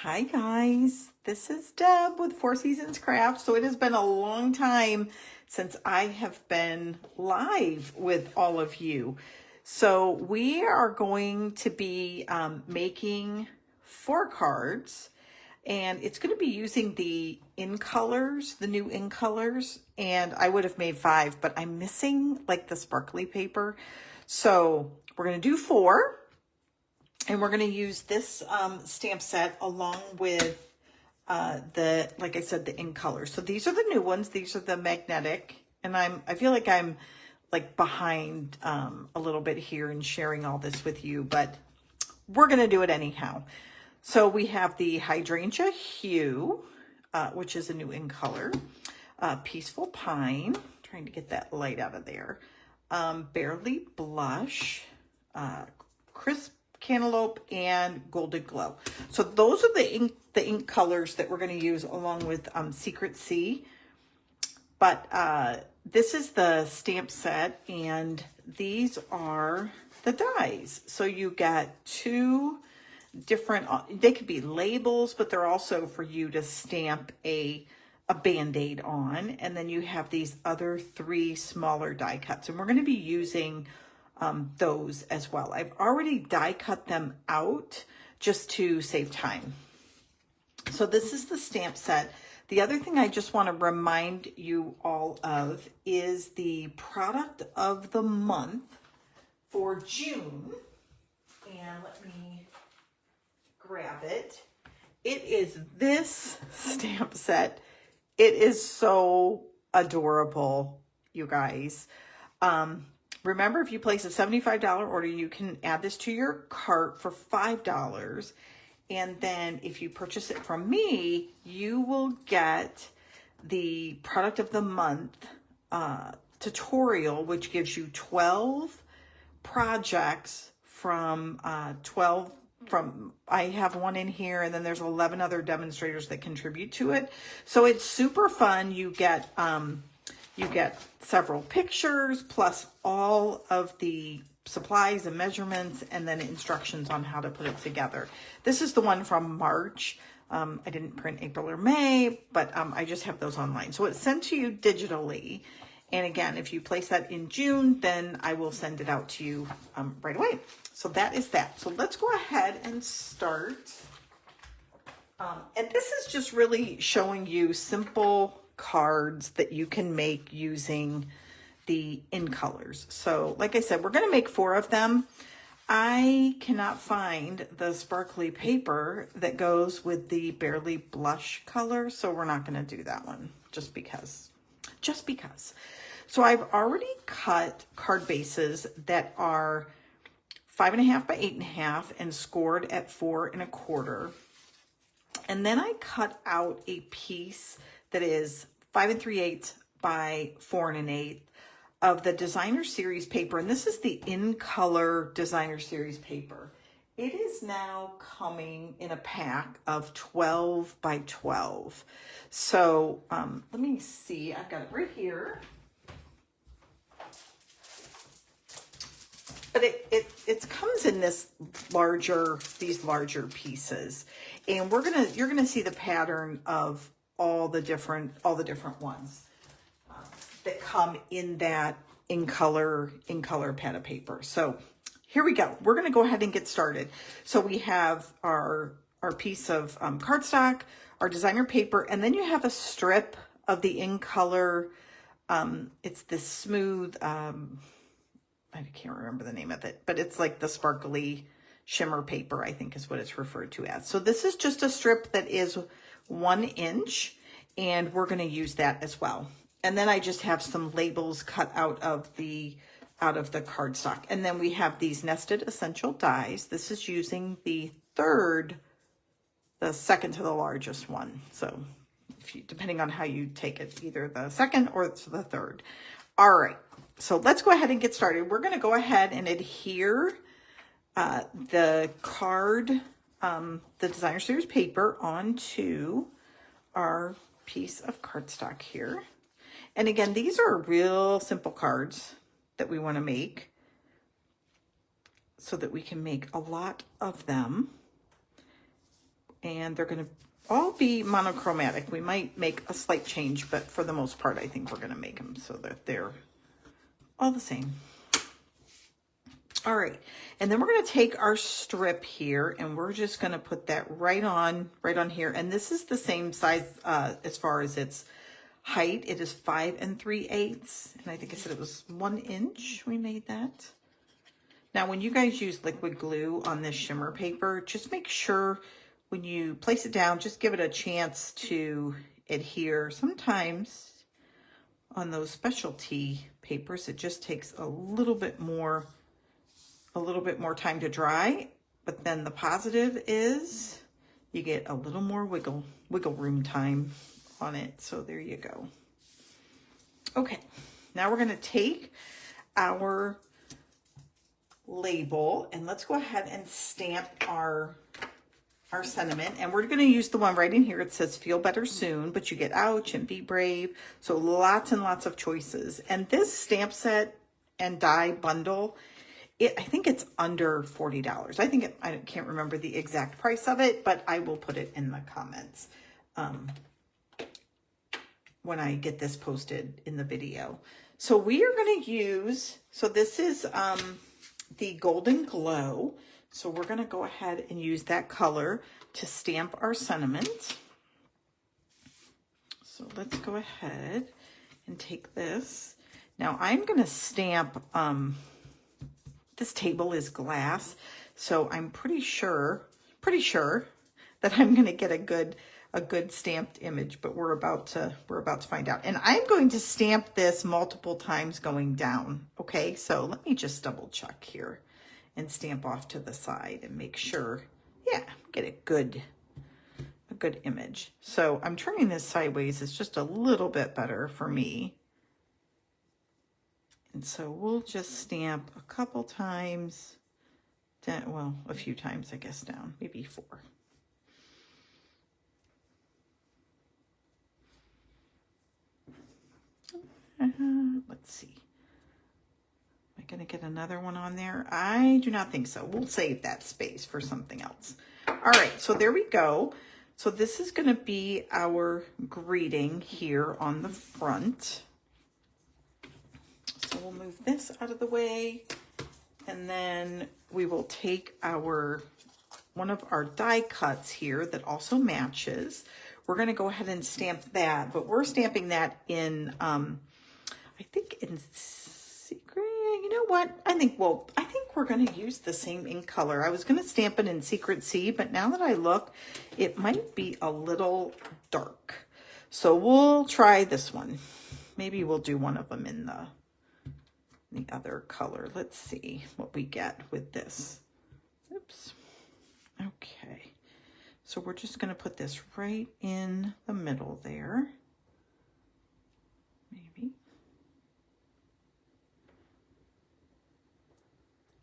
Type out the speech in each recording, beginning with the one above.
Hi guys, this is Deb with Four Seasons Crafts. So it has been a long time since I have been live with all of you. So we are going to be making 4 cards, and it's going to be using the in colors, the new in colors, and I would have made 5, but I'm missing like the sparkly paper. So we're going to do 4. And we're going to use this stamp set along with like I said, the in colors. So these are the new ones. These are the magnetic. And I feel like I'm like behind a little bit here in sharing all this with you, but we're going to do it anyhow. So we have the Hydrangea Hue, which is a new in color. Peaceful Pine, trying to get that light out of there. Barely Blush, Crisp Cantaloupe, and Golden Glow. So those are the ink colors that we're going to use along with Secret Sea. But this is the stamp set, and these are the dies. So you get 2 different, they could be labels, but they're also for you to stamp a Band-Aid on. And then you have these other 3 smaller die cuts, and we're going to be using those as well. I've already die cut them out just to save time. So this is the stamp set. The other thing I just want to remind you all of is the product of the month for June. And let me grab it. It is this stamp set. It is so adorable, you guys. Remember, if you place a $75 order, you can add this to your cart for $5. And then if you purchase it from me, you will get the product of the month tutorial, which gives you 12 projects from I have one in here, and then there's 11 other demonstrators that contribute to it. So it's super fun. You get several pictures plus all of the supplies and measurements, and then instructions on how to put it together. This is the one from March. I didn't print April or May, but I just have those online. So it's sent to you digitally. And again, if you place that in June, then I will send it out to you right away. So that is that. So let's go ahead and start. And this is just really showing you simple cards that you can make using the in colors. So like I said, we're going to make 4 of them. I cannot find the sparkly paper that goes with the Barely Blush color, so we're not going to do that one just because. So I've already cut card bases that are 5.5 by 8.5 and scored at 4 1/4. And then I cut out a piece that is 5 3/8 by 4 1/8 of the Designer Series paper. And this is the in color Designer Series paper. It is now coming in a pack of 12 by 12. So let me see, I've got it right here. But it comes in these larger pieces. And you're gonna see the pattern of all the different ones that come in that in color pad of paper. So here we go. We're gonna go ahead and get started. So we have our piece of cardstock, our designer paper, and then you have a strip of the in color. It's this smooth, I can't remember the name of it, but it's like the sparkly shimmer paper, I think is what it's referred to as. So this is just a strip that is 1 inch, and we're going to use that as well. And then I just have some labels cut out of the cardstock. And then we have these nested essential dies. This is using the second to the largest one. So depending on how you take it, either the second or the third. All right. So let's go ahead and get started. We're going to go ahead and adhere the card, the Designer Series paper onto our piece of cardstock here. And again, these are real simple cards that we want to make so that we can make a lot of them. and they're going to all be monochromatic. We might make a slight change, but for the most part, I think we're going to make them so that they're all the same. All right, and then we're going to take our strip here, and we're just going to put that right on here. And this is the same size as far as its height. It is 5 3/8, and I think I said it was 1 inch. We made that. Now, when you guys use liquid glue on this shimmer paper, just make sure when you place it down, just give it a chance to adhere. Sometimes on those specialty papers, it just takes a little bit more time to dry. But then the positive is you get a little more wiggle room time on it. So there you go. Okay, now we're going to take our label and let's go ahead and stamp our sentiment, and we're going to use the one right in here. It says feel better soon, but you get ouch and be brave. So lots and lots of choices. And this stamp set and die bundle, I think it's under $40. I can't remember the exact price of it, but I will put it in the comments when I get this posted in the video. So we are going to use, so this is the Golden Glow. So we're going to go ahead and use that color to stamp our sentiment. So let's go ahead and take this. Now I'm going to stamp, this table is glass, so I'm pretty sure that I'm going to get a good stamped image, but we're about to find out. And I'm going to stamp this multiple times going down. Okay, so let me just double check here and stamp off to the side and make sure, yeah, get a good image. So I'm turning this sideways. It's just a little bit better for me. And so we'll just stamp a couple times, well, a few times, I guess, down, maybe 4. Let's see. Gonna get another one on there? I do not think so. We'll save that space for something else. All right, so there we go. So this is gonna be our greeting here on the front. So we'll move this out of the way, and then we will take one of our die cuts here that also matches. We're gonna go ahead and stamp that, but we're stamping that in, I think in Secret. You know what? I think we're going to use the same ink color. I was going to stamp it in Secret C, but now that I look, it might be a little dark. So we'll try this one. Maybe we'll do one of them in the other color. Let's see what we get with this. Oops. Okay. So we're just going to put this right in the middle there. Maybe.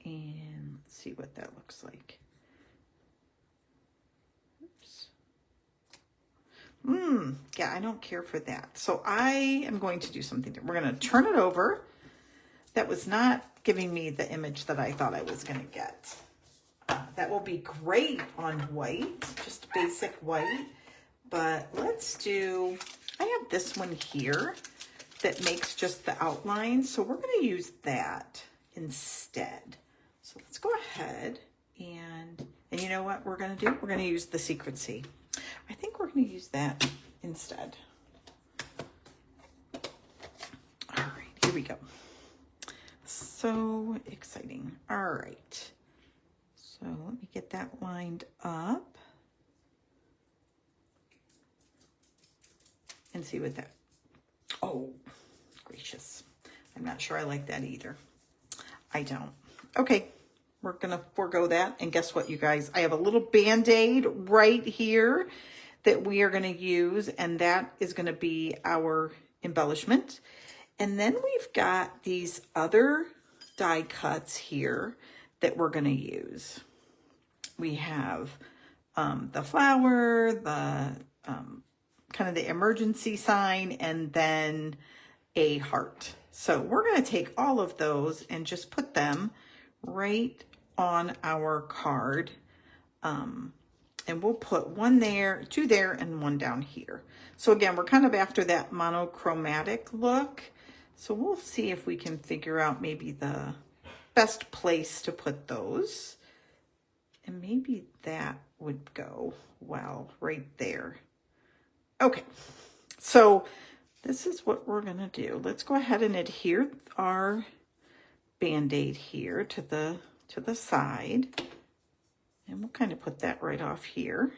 And let's see what that looks like. Oops. Yeah, I don't care for that. So I am going to do something different. We're going to turn it over. That was not giving me the image that I thought I was going to get. That will be great on white, just basic white. But let's do, I have this one here that makes just the outline. So we're going to use that instead. So let's go ahead and you know what we're going to do? We're going to use the Secret C. I think we're going to use that instead. All right, here we go. So exciting. All right. So let me get that lined up and see what that, oh, gracious. I'm not sure I like that either. I don't. Okay, we're gonna forego that. And guess what, you guys? I have a little Band-Aid right here that we are gonna use, and that is gonna be our embellishment. And then we've got these other die cuts here that we're gonna use. We have the flower, the kind of the emergency sign, and then a heart. So we're gonna take all of those and just put them right on our card. And we'll put one there, two there, and one down here. So again, we're kind of after that monochromatic look. So we'll see if we can figure out maybe the best place to put those. And maybe that would go well right there. Okay, so this is what we're gonna do. Let's go ahead and adhere our Band-Aid here to the side. And we'll kind of put that right off here.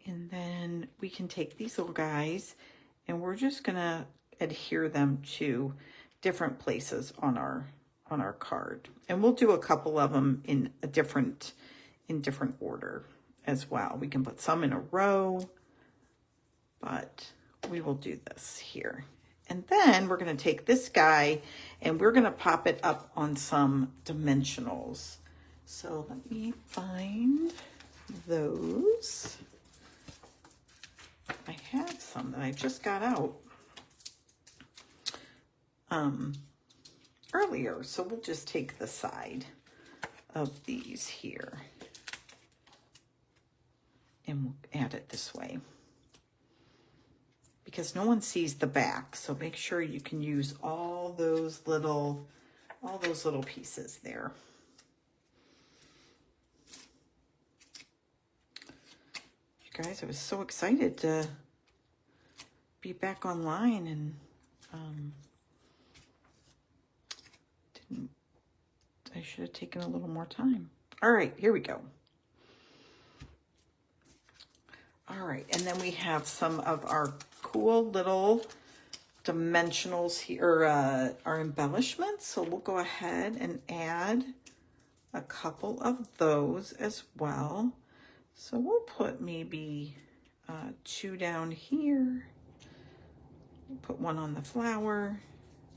And then we can take these little guys and we're just gonna adhere them to different places on our card. And we'll do a couple of them in different order as well. We can put some in a row, but we will do this here. And then we're gonna take this guy and we're gonna pop it up on some dimensionals. So let me find those. I have some that I just got out earlier. So we'll just take the side of these here and we'll add it this way, because no one sees the back. So make sure you can use all those little pieces there. You guys, I was so excited to be back online, and I should have taken a little more time. All right, here we go. All right, and then we have some of our cool little dimensionals here, our embellishments. So we'll go ahead and add a couple of those as well. So we'll put maybe 2 down here. We'll put one on the flower,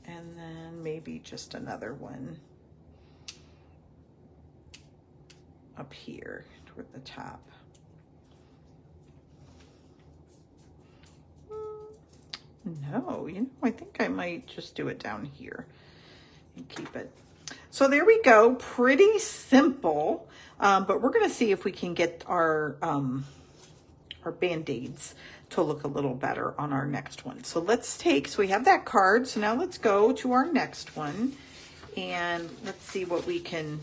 and then maybe just another one up here toward the top. No, I think I might just do it down here and keep it. So there we go, pretty simple, but we're gonna see if we can get our Band-Aids to look a little better on our next one. So so we have that card, so now let's go to our next one and let's see what we can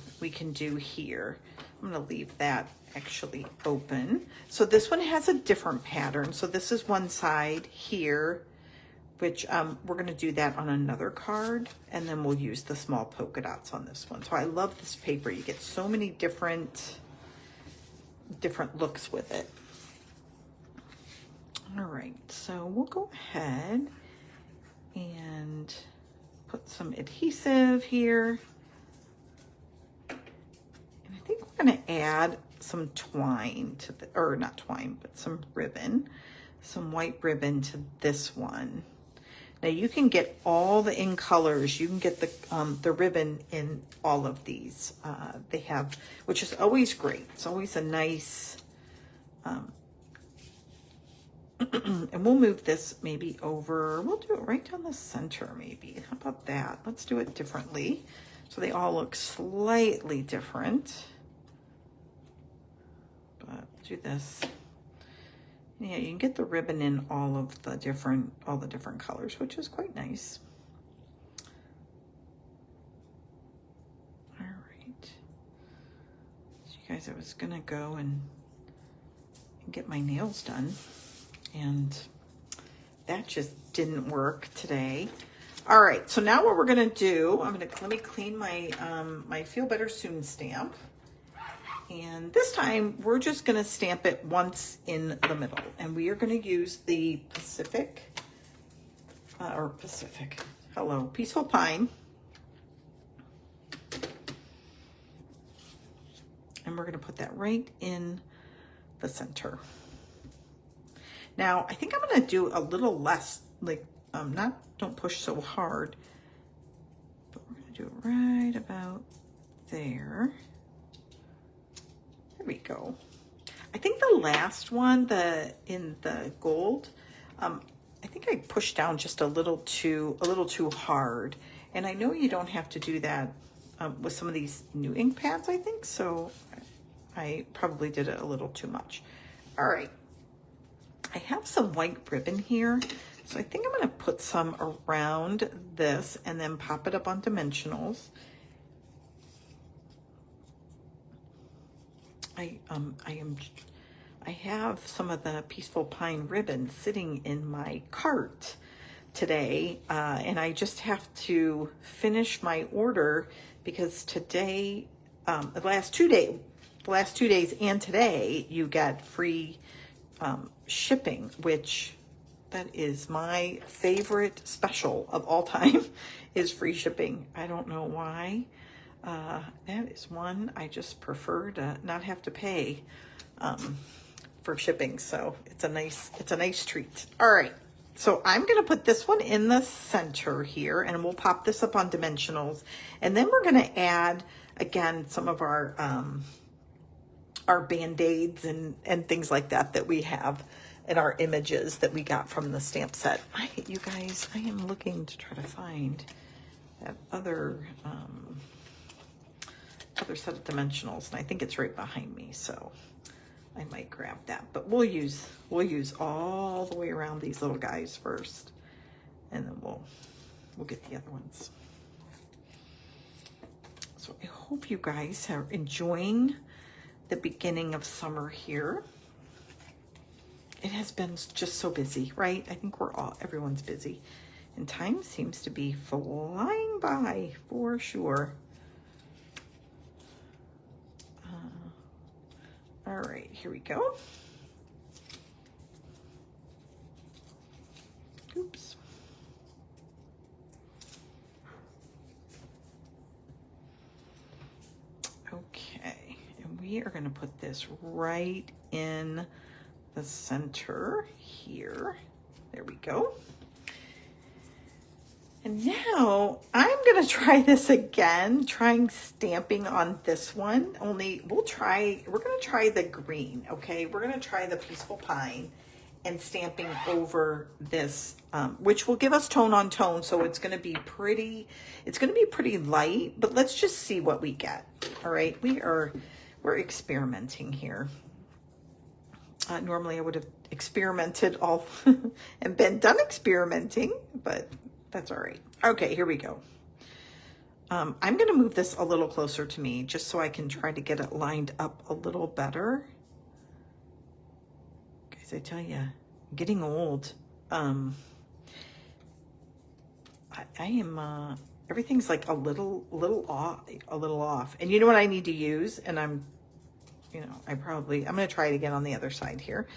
do here. I'm gonna leave that actually open. So this one has a different pattern. So this is one side here, which we're gonna do that on another card, and then we'll use the small polka dots on this one. So I love this paper. You get so many different looks with it. All right, so we'll go ahead and put some adhesive here. And I think we're gonna add some twine to or not twine, but some ribbon, some white ribbon to this one. Now you can get all the in colors. You can get the ribbon in all of these. They have, which is always great. It's always a nice, and we'll move this maybe over. We'll do it right down the center maybe. How about that? Let's do it differently. So they all look slightly different. But do this. Yeah, you can get the ribbon in all the different colors, which is quite nice. All right. So you guys, I was gonna go and get my nails done, and that just didn't work today. All right, so now what we're gonna do, let me clean my my Feel Better Soon stamp. And this time we're just gonna stamp it once in the middle, and we are gonna use the Peaceful Pine. And we're gonna put that right in the center. Now, I think I'm gonna do a little less, don't push so hard, but we're gonna do it right about there. There we go. I think the last one, in the gold, I think I pushed down just a little too hard. And I know you don't have to do that with some of these new ink pads, I think. So I probably did it a little too much. All right. I have some white ribbon here. So I think I'm going to put some around this and then pop it up on dimensionals. I have some of the Peaceful Pine ribbon sitting in my cart today, and I just have to finish my order because today, the last 2 days and today, you get free shipping, which that is my favorite special of all time is free shipping. I don't know why. That is one I just prefer to not have to pay for shipping. So it's a nice treat. All right. So I'm going to put this one in the center here, and we'll pop this up on dimensionals. And then we're going to add, again, some of our Band-Aids and things like that we have in our images that we got from the stamp set. You guys, I am looking to try to find that other set of dimensionals, and I think it's right behind me, so I might grab that. But we'll use all the way around these little guys first, and then we'll get the other ones. So I hope you guys are enjoying the beginning of summer here. It has been just so busy, right? I think everyone's busy, and time seems to be flying by for sure. All right, here we go. Oops. Okay, and we are going to put this right in the center here. There we go. And now I'm going to try this again, trying stamping on this one. Only we're going to try the green, okay? We're going to try the Peaceful Pine and stamping over this, which will give us tone on tone. So it's going to be pretty light, but let's just see what we get. All right. We're experimenting here. Normally I would have experimented all and been done experimenting, but that's all right. Okay, here we go. I'm going to move this a little closer to me just so I can try to get it lined up a little better. Guys, I tell you, I'm getting old. I am, everything's like a little off. And you know what I need to use? And I'm going to try it again on the other side here.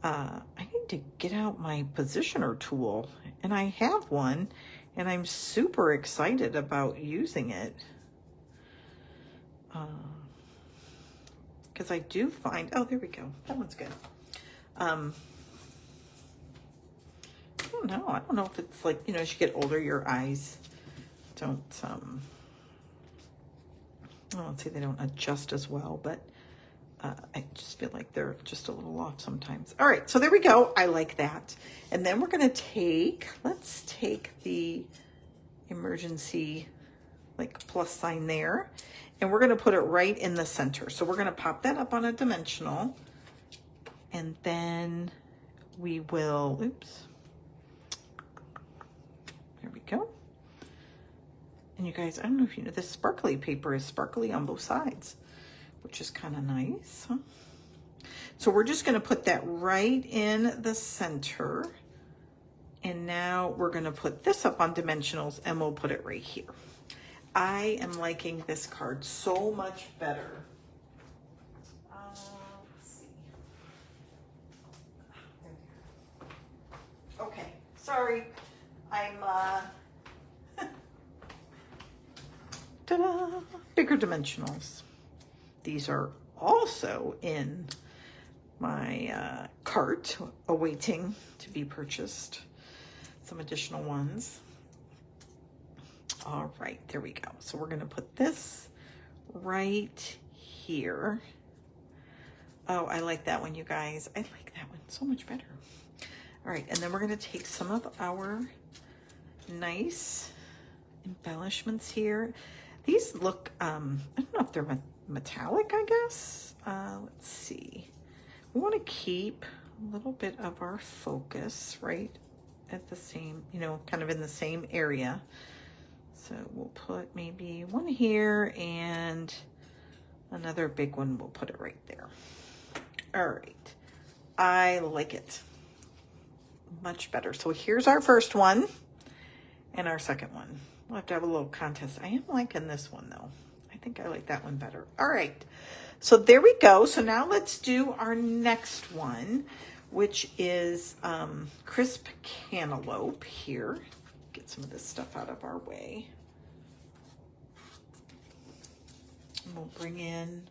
I need to get out my positioner tool, and I have one, and I'm super excited about using it. Because I do find, oh, there we go. That one's good. I don't know. I don't know if it's like, as you get older, your eyes don't, I won't say they don't adjust as well, but I just feel like they're just a little off sometimes. All right, so there we go. I like that. And then we're going to let's take the emergency plus sign there, and we're going to put it right in the center. So we're going to pop that up on a dimensional, and then we will, oops, there we go. And you guys, I don't know if you know, this sparkly paper is sparkly on both sides, which is kind of nice. Huh? So we're just going to put that right in the center. And now we're going to put this up on dimensionals, and we'll put it right here. I am liking this card so much better. Let's see. Okay, sorry. I'm ta-da! Bigger dimensionals. These are also in my cart, awaiting to be purchased. Some additional ones. All right, there we go. So we're going to put this right here. Oh, I like that one, you guys. I like that one so much better. All right, and then we're going to take some of our nice embellishments here. These look, I don't know if they're metallic, I guess. Let's see. We want to keep a little bit of our focus right at the same, you know, kind of in the same area. So we'll put maybe one here and another big one. We'll put it right there. All right. I like it. Much better. So here's our first one and our second one. We'll have to have a little contest. I am liking this one though. I think I like that one better. All right. So there we go. So now let's do our next one, which is crisp cantaloupe here. Get some of this stuff out of our way. And we'll bring in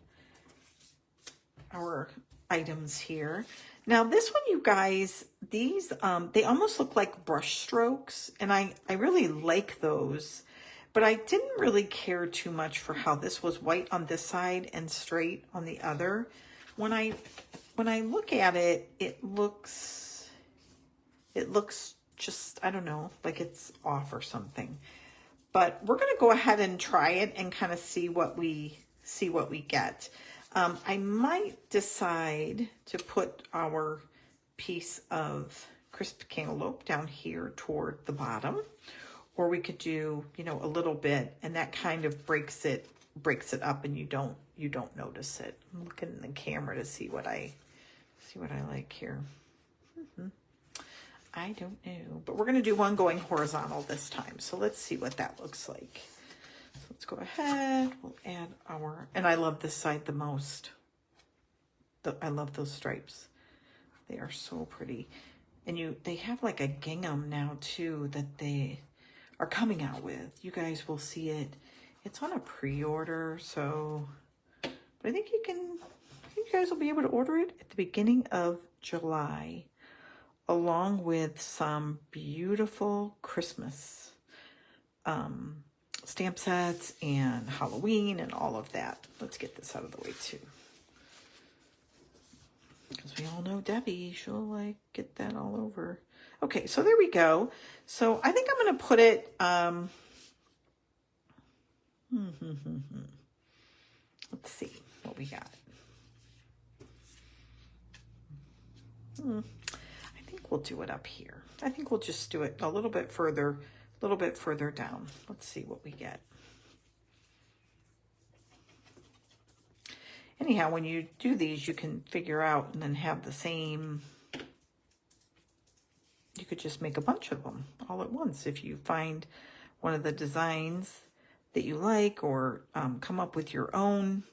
our items here. Now this one, you guys, these, they almost look like brush strokes, and I really like those, but I didn't really care too much for how this was white on this side and straight on the other. When I look at it, it looks just, I don't know, like it's off or something. But we're going to go ahead and try it and kind of see what we get. I might decide to put our piece of crisp cantaloupe down here toward the bottom, or we could do, you know, a little bit, and that kind of breaks it up, and you don't notice it. I'm looking in the camera to see what I like here. I don't know, but we're going to do one going horizontal this time. So let's see what that looks like. So let's go ahead. We'll add our, and I love this side the most. I love those stripes. They are so pretty. And they have like a gingham now too that they are coming out with. You guys will see it. It's on a pre-order, so, but I think you guys will be able to order it at the beginning of July, along with some beautiful Christmas stamp sets and Halloween and all of that. Let's get this out of the way too, because we all know Debbie, she'll like get that all over. Okay, so there we go. So I think I'm going to put it, let's see what we got. I think we'll do it up here. I think we'll just do it a little bit further down. Let's see what we get. Anyhow, when you do these, you can figure out and then have the same. You could just make a bunch of them all at once if you find one of the designs that you like, or come up with your own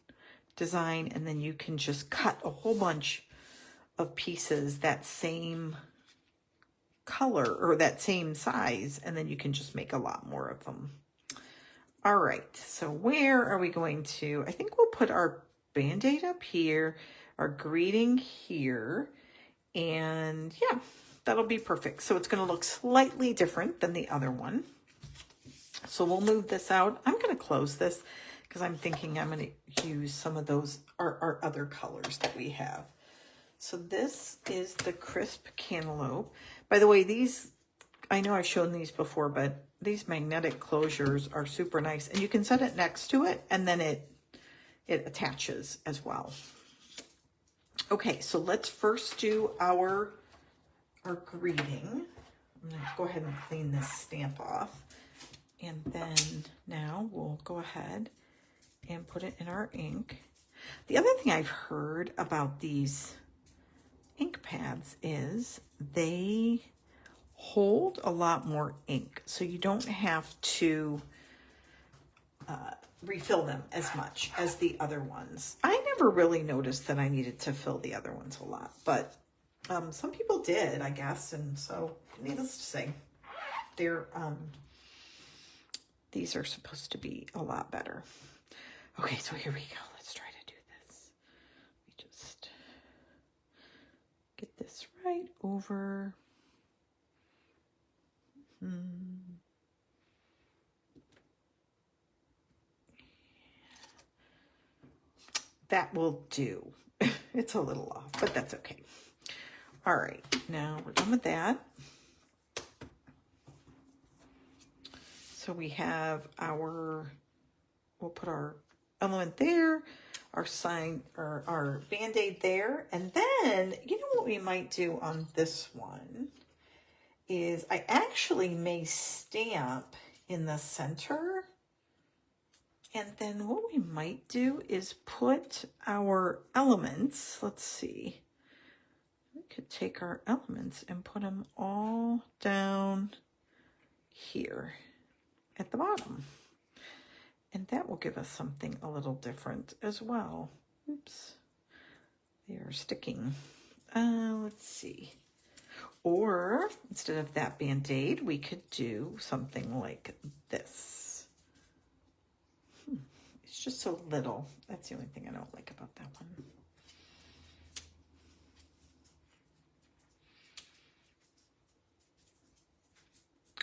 design, and then you can just cut a whole bunch of pieces that same color or that same size, and then you can just make a lot more of them. All right, so where are we going to? I think we'll put our Band-Aid up here, our greeting here, and yeah, that'll be perfect. So it's going to look slightly different than the other one. So we'll move this out. I'm going to close this because I'm thinking I'm going to use some of those, our other colors that we have. So this is the crisp cantaloupe. By the way, these, I know I've shown these before, but these magnetic closures are super nice. And you can set it next to it, and then it attaches as well. Okay, so let's first do our greeting. I'm going to go ahead and clean this stamp off. And then now we'll go ahead and put it in our ink. The other thing I've heard about these ink pads is they hold a lot more ink, so you don't have to refill them as much as the other ones. I never really noticed that I needed to fill the other ones a lot, but some people did, I guess, and so needless to say, these are supposed to be a lot better. Okay, so here we go. Let's try to do this. We just get this right over. That will do. It's a little off, but that's okay. All right, now we're done with that. So we have our we'll put our element there, our sign, or our Band-Aid there. And then, you know what we might do on this one is I actually may stamp in the center. And then what we might do is put our elements, let's see, we could take our elements and put them all down here at the bottom. And that will give us something a little different as well. Oops, they are sticking. Let's see. Or instead of that Band-Aid, we could do something like this. It's just so little. That's the only thing I don't like about that one.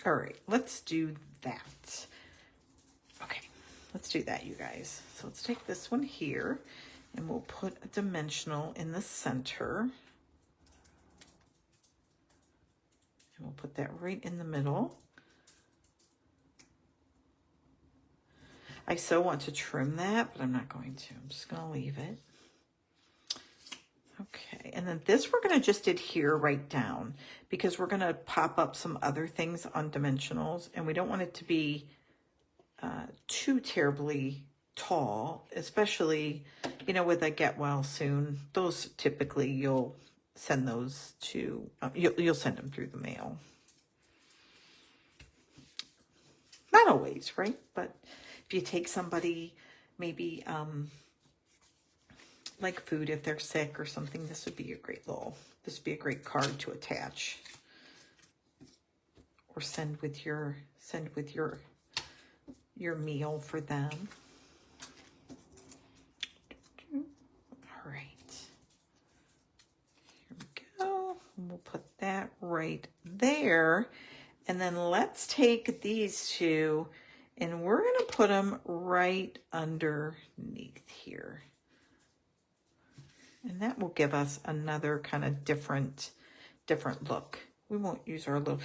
All right, let's do that. Okay, let's do that, you guys. So let's take this one here and we'll put a dimensional in the center. And we'll put that right in the middle. I so want to trim that, but I'm not going to. I'm just going to leave it. Okay, and then this we're going to just adhere right down because we're going to pop up some other things on dimensionals, and we don't want it to be too terribly tall, especially, you know, with a get well soon. Those typically you'll send those to, you'll send them through the mail. Not always, right? But if you take somebody, maybe like food, if they're sick or something, this would be a great this would be a great card to attach. Or send with your meal for them. All right. Here we go. And we'll put that right there. And then let's take these two and we're going to put them right underneath here. And that will give us another kind of different look. We won't use our little,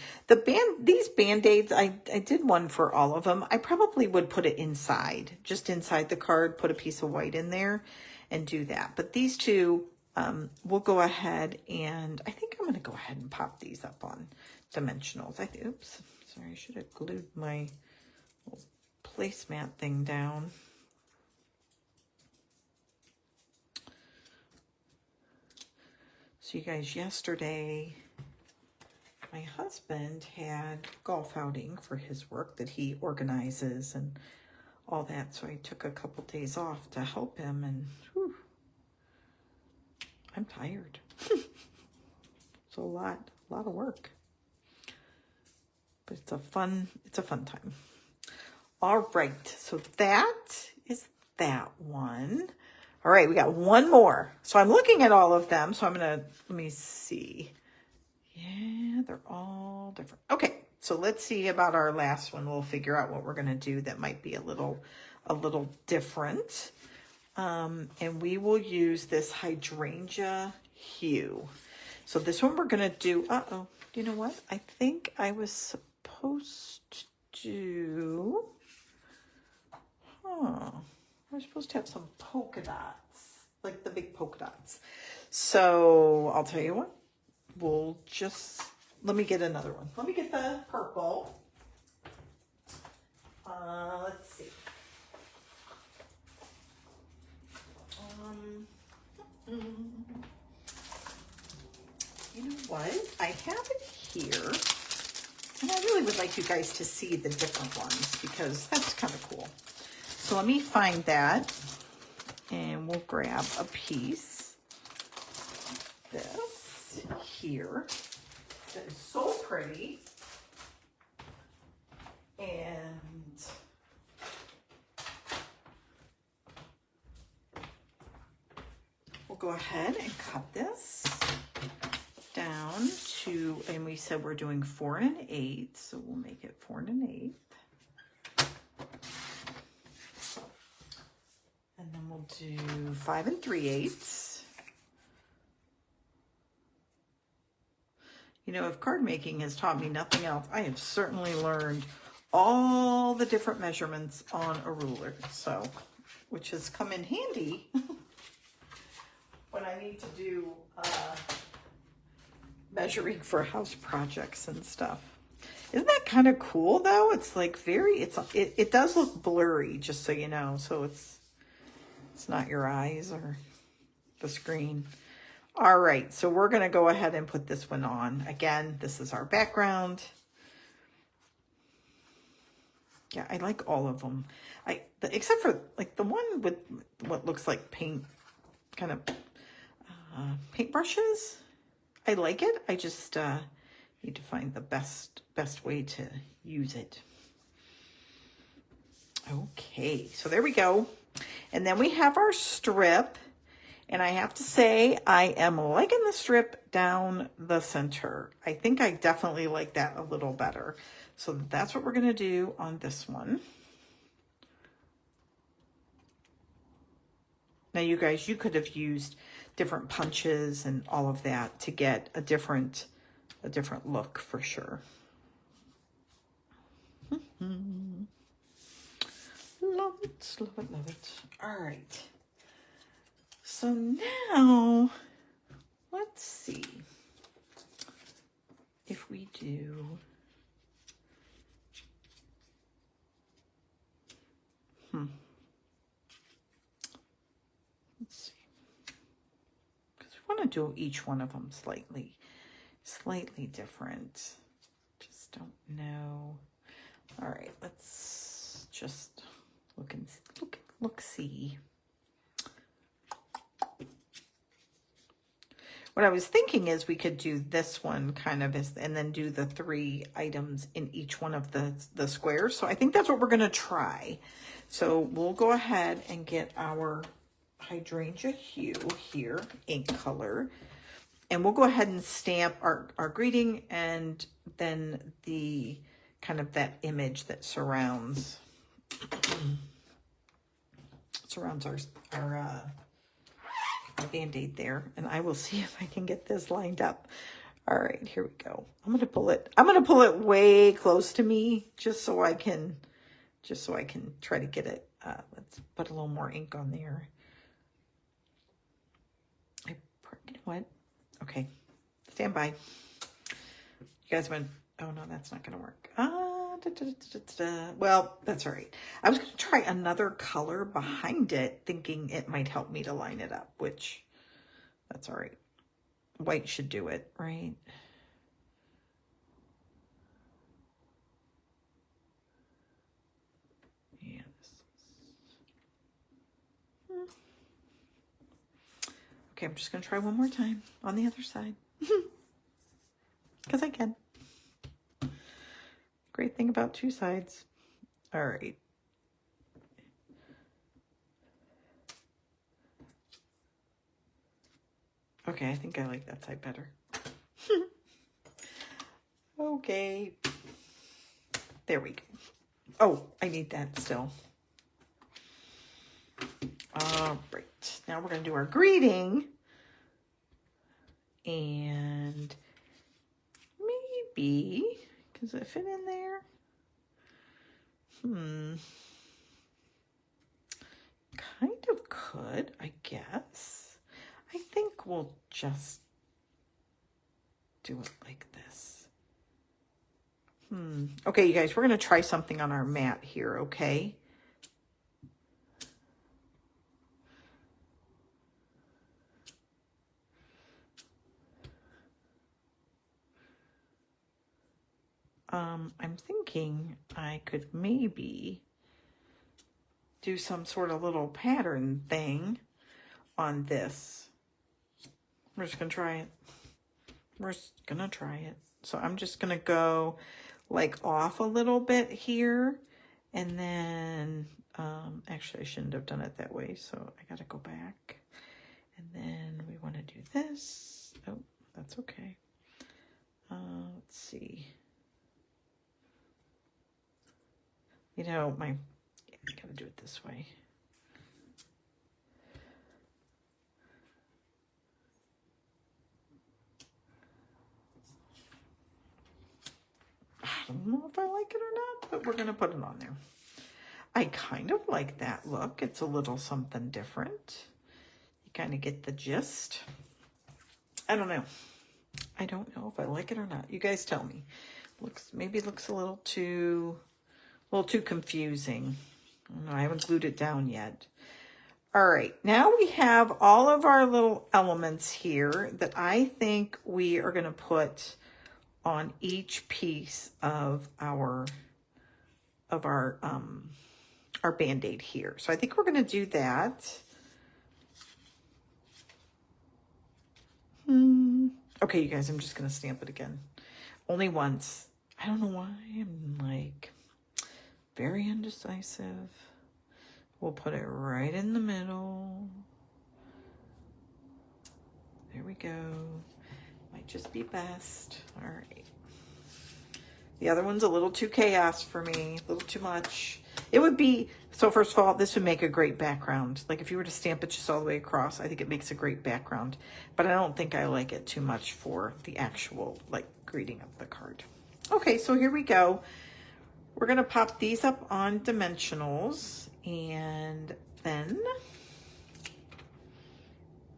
these Band-Aids, I did one for all of them. I probably would put it inside, just inside the card, put a piece of white in there and do that. But these two, we'll go ahead and I think I'm going to go ahead and pop these up on dimensionals. Oops, sorry, I should have glued my little placemat thing down. So you guys, yesterday, my husband had golf outing for his work that he organizes and all that. So I took a couple days off to help him, and whew, I'm tired. It's a lot of work. But it's a fun time. All right, so that is that one. All right, we got one more. So I'm looking at all of them. So let me see. Yeah, they're all different. Okay, so let's see about our last one. We'll figure out what we're going to do that might be a little different. And we will use this hydrangea hue. So this one we're going to do, do you know what? I think I was supposed to, we're supposed to have some polka dots, like the big polka dots. So I'll tell you what, we'll just, let me get another one. Let me get the purple. Let's see. You know what? I have it here. And I really would like you guys to see the different ones because that's kind of cool. So let me find that and we'll grab a piece. This here that is so pretty. And we'll go ahead and cut this down to, and we said we're doing 4 1/8, so we'll make it 4 1/8. And then we'll do 5 3/8. You know, if card making has taught me nothing else, I have certainly learned all the different measurements on a ruler. So, which has come in handy when I need to do measuring for house projects and stuff. Isn't that kind of cool though? It's like it does look blurry, just so you know. So it's not your eyes or the screen. All right, so we're gonna go ahead and put this one on. Again, this is our background. Yeah, I like all of them. Except for like the one with what looks like paint, kind of paintbrushes. I like it. I just need to find the best way to use it. Okay, so there we go. And then we have our strip. And I have to say, I am liking the strip down the center. I think I definitely like that a little better. So that's what we're going to do on this one. Now, you guys, you could have used different punches and all of that to get a different look for sure. Love it, love it, love it. All right. So now, let's see if we do, let's see, because we want to do each one of them slightly different. Just don't know. All right, let's just look, see. What I was thinking is we could do this one kind of and then do the 3 items in each one of the squares. So I think that's what we're going to try. So we'll go ahead and get our hydrangea hue here, ink color. And we'll go ahead and stamp our greeting and then the kind of that image that surrounds our Band-Aid there, and I will see if I can get this lined up. All right, here we go. I'm gonna pull it way close to me just so I can try to get it. Let's put a little more ink on there. You know what? Okay, stand by. You guys went, oh no, that's not gonna work. Well, that's all right. I was going to try another color behind it, thinking it might help me to line it up, which that's all right. White should do it, right? Yeah. Okay, I'm just going to try one more time on the other side. Because I can. Great thing about 2 sides. All right. Okay, I think I like that side better. Okay. There we go. Oh, I need that still. All right. Now we're going to do our greeting. And maybe, does it fit in there? Kind of could, I guess. I think we'll just do it like this. Okay, you guys, we're going to try something on our mat here, okay? I'm thinking I could maybe do some sort of little pattern thing on this. We're just going to try it. We're just going to try it. So I'm just going to go like off a little bit here. And then, actually I shouldn't have done it that way. So I got to go back. And then we want to do this. Oh, that's okay. Let's see. You know, I gotta do it this way. don't know if I like it or not, but we're going to put it on there. I kind of like that look. It's a little something different. You kind of get the gist. I don't know. I don't know if I like it or not. You guys tell me. Maybe it looks a little too confusing. I don't know, I haven't glued it down yet. All right, now we have all of our little elements here that I think we are going to put on each piece of our Band-Aid here. So I think we're going to do that. Okay, you guys, I'm just going to stamp it again. Only once. I don't know why I'm like very indecisive. We'll put it right in the middle. There we go. Might just be best. All right. The other one's a little too chaos for me, a little too much. It would be, so first of all, this would make a great background. Like if you were to stamp it just all the way across, I think it makes a great background. But I don't think I like it too much for the actual like greeting of the card. Okay, so here we go. We're gonna pop these up on dimensionals and then,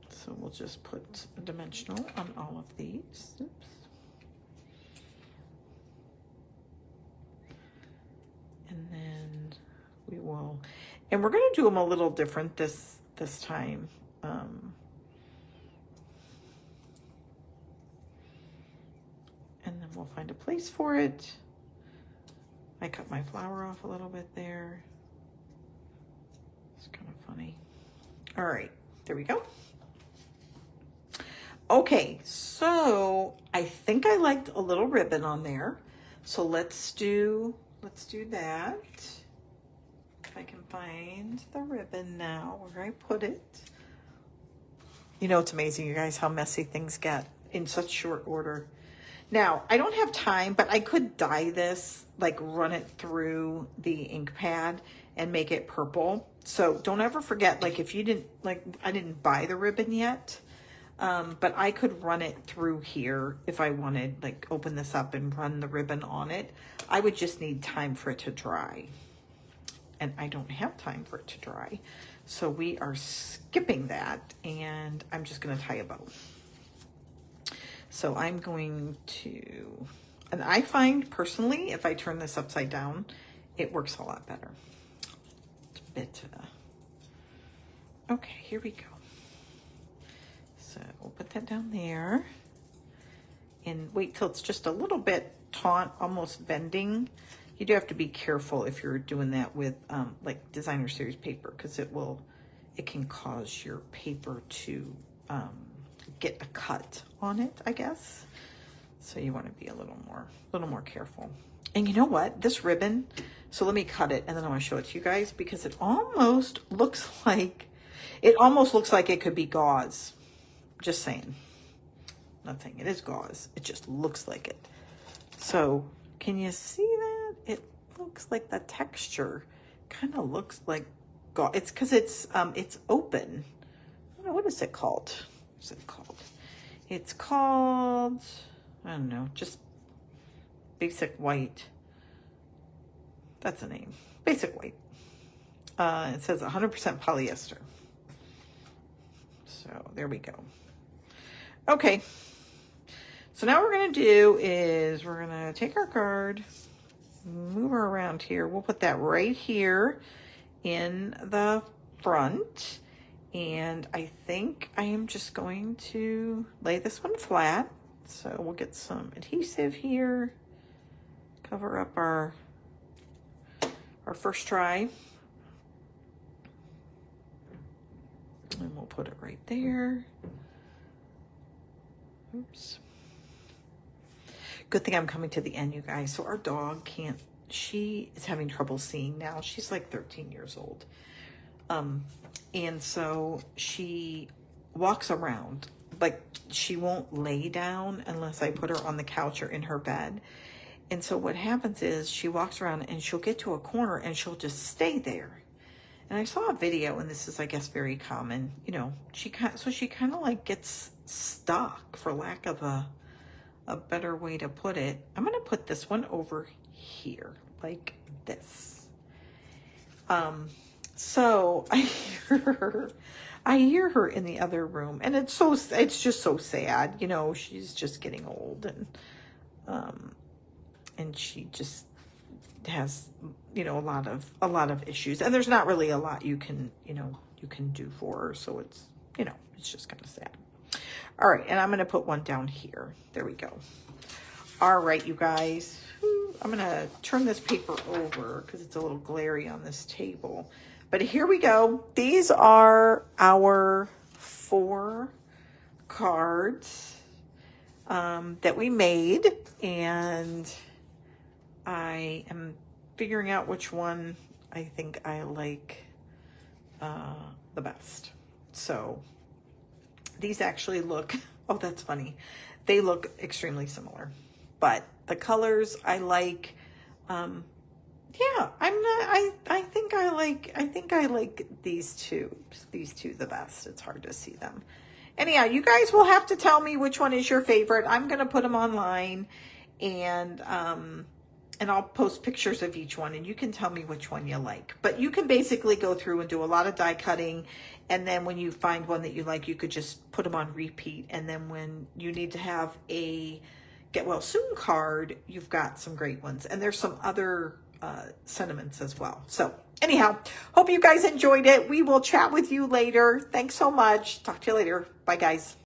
so we'll just put a dimensional on all of these. Oops. And then we will, and we're going to do them a little different this time. And then we'll find a place for it. I cut my flower off a little bit there. It's kind of funny. All right, there we go. Okay, so I think I liked a little ribbon on there. So let's do that. If I can find the ribbon now where I put it. You know, it's amazing, you guys, how messy things get in such short order. Now, I don't have time, but I could dye this, like run it through the ink pad and make it purple. So don't ever forget, like if you didn't, like I didn't buy the ribbon yet, but I could run it through here if I wanted, like open this up and run the ribbon on it. I would just need time for it to dry. And I don't have time for it to dry. So we are skipping that and I'm just gonna tie a bow. So I'm going to, and I find personally, if I turn this upside down, it works a lot better. It's a bit, okay, here we go. So we'll put that down there and wait till it's just a little bit taut, almost bending. You do have to be careful if you're doing that with like designer series paper, because it can cause your paper to get a cut on it, I guess. So you want to be a little more careful. And you know what? This ribbon, so let me cut it and then I want to show it to you guys because it almost looks like it could be gauze. Just saying. Not saying it is gauze. It just looks like it. So can you see that? It looks like the texture kind of looks like gauze. It's because it's open. I don't know, what is it called? What's it called? It's called, I don't know, just basic white. That's the name. Basic white. It says 100% polyester. So there we go. Okay. So now what we're going to do is we're going to take our card, move her around here. We'll put that right here in the front. And I think I am just going to lay this one flat. So we'll get some adhesive here, cover up our first try. And we'll put it right there. Oops. Good thing I'm coming to the end, you guys. So our dog she is having trouble seeing now. She's like 13 years old. And so she walks around, like she won't lay down unless I put her on the couch or in her bed. And so what happens is she walks around and she'll get to a corner and she'll just stay there. And I saw a video, and this is, I guess, very common, you know, she kind of like gets stuck, for lack of a better way to put it. I'm going to put this one over here, like this. So I hear her in the other room, and it's just so sad, you know, she's just getting old, and she just has, you know, a lot of issues, and there's not really a lot you can do for her, so it's, you know, it's just kind of sad. All right, and I'm going to put one down here. There we go. All right, you guys, I'm going to turn this paper over because it's a little glary on this table. But here we go. These are our 4 cards that we made, and I am figuring out which one I think I like the best. So these actually look, oh, that's funny. They look extremely similar, but the colors I like. Yeah, I think I like these two the best. It's hard to see them. Anyhow, you guys will have to tell me which one is your favorite. I'm going to put them online, and I'll post pictures of each one, and you can tell me which one you like. But you can basically go through and do a lot of die cutting, and then when you find one that you like, you could just put them on repeat, and then when you need to have a get well soon card, you've got some great ones, and there's some other sentiments as well. So anyhow, hope you guys enjoyed it. We will chat with you later. Thanks so much. Talk to you later. Bye, guys.